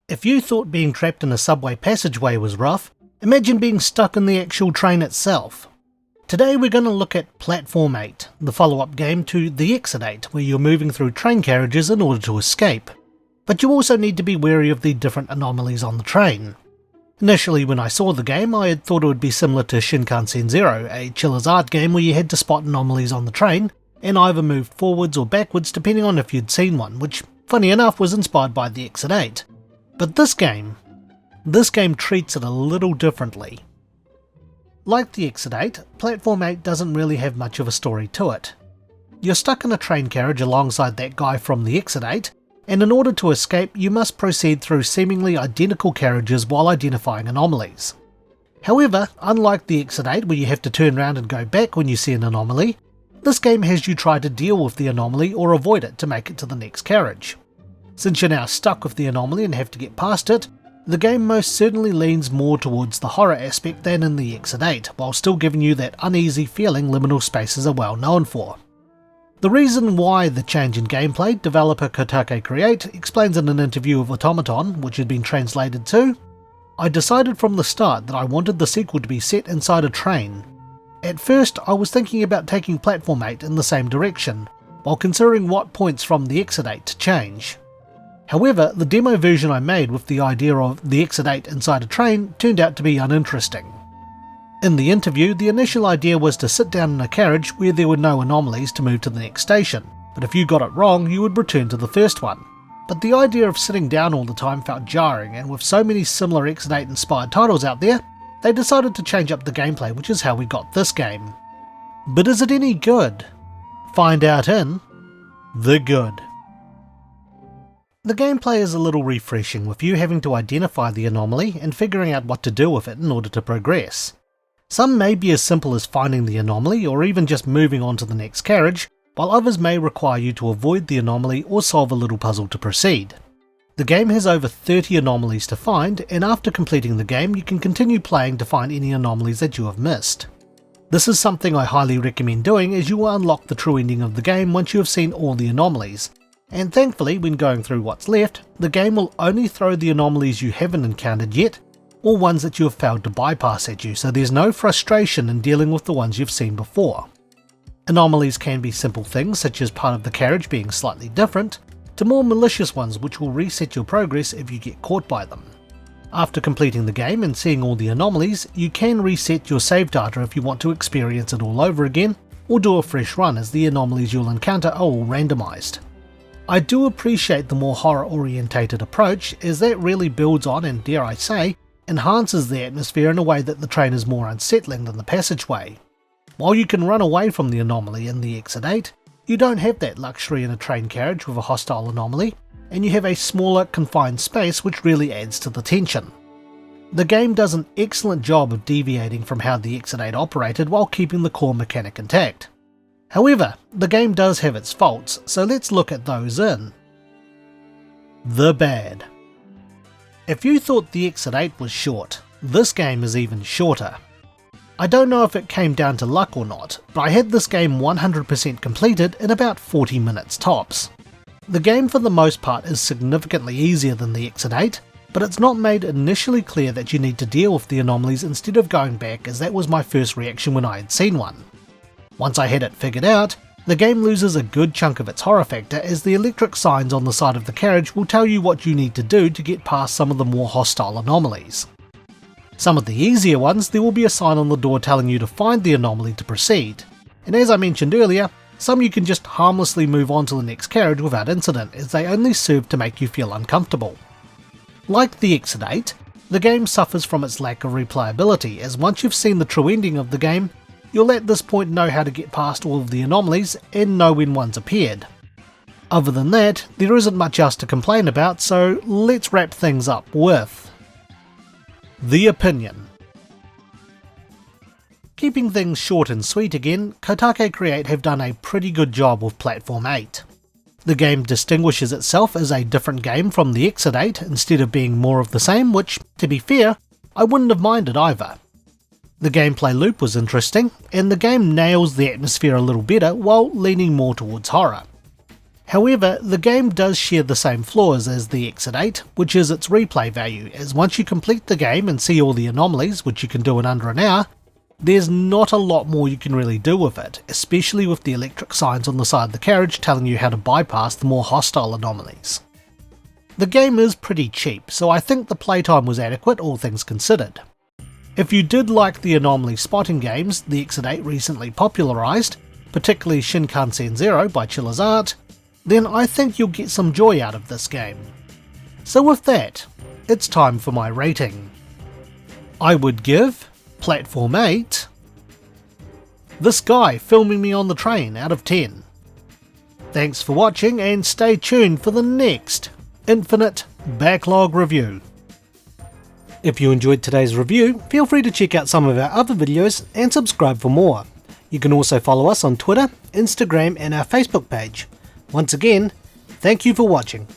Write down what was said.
If you thought being trapped in a subway passageway was rough, imagine being stuck in the actual train itself. Today we're going to look at Platform 8, the follow-up game to The Exit 8, where you're moving through train carriages in order to escape. But you also need to be wary of the different anomalies on the train. Initially when I saw the game, I had thought it would be similar to Shinkansen Zero, a Chiller's Art game where you had to spot anomalies on the train, and either move forwards or backwards depending on if you'd seen one, which, funny enough, was inspired by The Exit 8. But this game treats it a little differently. Like The Exit 8, Platform 8 doesn't really have much of a story to it. You're stuck in a train carriage alongside that guy from The Exit 8, and in order to escape you must proceed through seemingly identical carriages while identifying anomalies. However, unlike The Exit 8 where you have to turn around and go back when you see an anomaly, this game has you try to deal with the anomaly or avoid it to make it to the next carriage. Since you're now stuck with the anomaly and have to get past it, the game most certainly leans more towards the horror aspect than in The Exit 8, while still giving you that uneasy feeling liminal spaces are well known for. The reason why the change in gameplay, developer Kotake Create explains in an interview with Automaton, which had been translated to, "I decided from the start that I wanted the sequel to be set inside a train. At first I was thinking about taking Platform 8 in the same direction, while considering what points from The Exit 8 to change. However, the demo version I made with the idea of The Exit 8 inside a train turned out to be uninteresting." In the interview, the initial idea was to sit down in a carriage where there were no anomalies to move to the next station, but if you got it wrong you would return to the first one. But the idea of sitting down all the time felt jarring, and with so many similar Exit 8 inspired titles out there, they decided to change up the gameplay, which is how we got this game. But is it any good? Find out in The Good. The gameplay is a little refreshing, with you having to identify the anomaly and figuring out what to do with it in order to progress. Some may be as simple as finding the anomaly or even just moving on to the next carriage, while others may require you to avoid the anomaly or solve a little puzzle to proceed. The game has over 30 anomalies to find, and after completing the game you can continue playing to find any anomalies that you have missed. This is something I highly recommend doing, as you will unlock the true ending of the game once you have seen all the anomalies. And thankfully, when going through what's left, the game will only throw the anomalies you haven't encountered yet, or ones that you have failed to bypass at you, so there's no frustration in dealing with the ones you've seen before. Anomalies can be simple things such as part of the carriage being slightly different, to more malicious ones which will reset your progress if you get caught by them. After completing the game and seeing all the anomalies, you can reset your save data if you want to experience it all over again, or do a fresh run, as the anomalies you'll encounter are all randomised. I do appreciate the more horror-orientated approach, as that really builds on and, dare I say, enhances the atmosphere in a way that the train is more unsettling than the passageway. While you can run away from the anomaly in The Exit 8, you don't have that luxury in a train carriage with a hostile anomaly, and you have a smaller, confined space which really adds to the tension. The game does an excellent job of deviating from how The Exit 8 operated while keeping the core mechanic intact. However, the game does have its faults, so let's look at those in The Bad. If you thought The Exit 8 was short, this game is even shorter. I don't know if it came down to luck or not, but I had this game 100% completed in about 40 minutes tops. The game for the most part is significantly easier than The Exit 8, but it's not made initially clear that you need to deal with the anomalies instead of going back, as that was my first reaction when I had seen one. Once I had it figured out, the game loses a good chunk of its horror factor, as the electric signs on the side of the carriage will tell you what you need to do to get past some of the more hostile anomalies. Some of the easier ones, there will be a sign on the door telling you to find the anomaly to proceed, and as I mentioned earlier, some you can just harmlessly move on to the next carriage without incident, as they only serve to make you feel uncomfortable. Like The Exit 8, the game suffers from its lack of replayability, as once you've seen the true ending of the game, you'll at this point know how to get past all of the anomalies and know when one's appeared. Other than that, there isn't much else to complain about, so let's wrap things up with The Opinion. Keeping things short and sweet again, Kotake Create have done a pretty good job with Platform 8. The game distinguishes itself as a different game from The Exit 8 instead of being more of the same, which, to be fair, I wouldn't have minded either. The gameplay loop was interesting, and the game nails the atmosphere a little better while leaning more towards horror. However, the game does share the same flaws as the Exit 8, which is its replay value, as once you complete the game and see all the anomalies, which you can do in under an hour, there's not a lot more you can really do with it, especially with the electric signs on the side of the carriage telling you how to bypass the more hostile anomalies. The game is pretty cheap, so I think the playtime was adequate, all things considered. If you did like the anomaly spotting games the Exit 8 recently popularised, particularly Shinkansen Zero by Chiller's Art, then I think you'll get some joy out of this game. So with that, it's time for my rating. I would give Platform 8 this guy filming me on the train out of 10. Thanks for watching and stay tuned for the next Infinite Backlog review. If you enjoyed today's review, feel free to check out some of our other videos and subscribe for more. You can also follow us on Twitter, Instagram and our Facebook page. Once again, thank you for watching.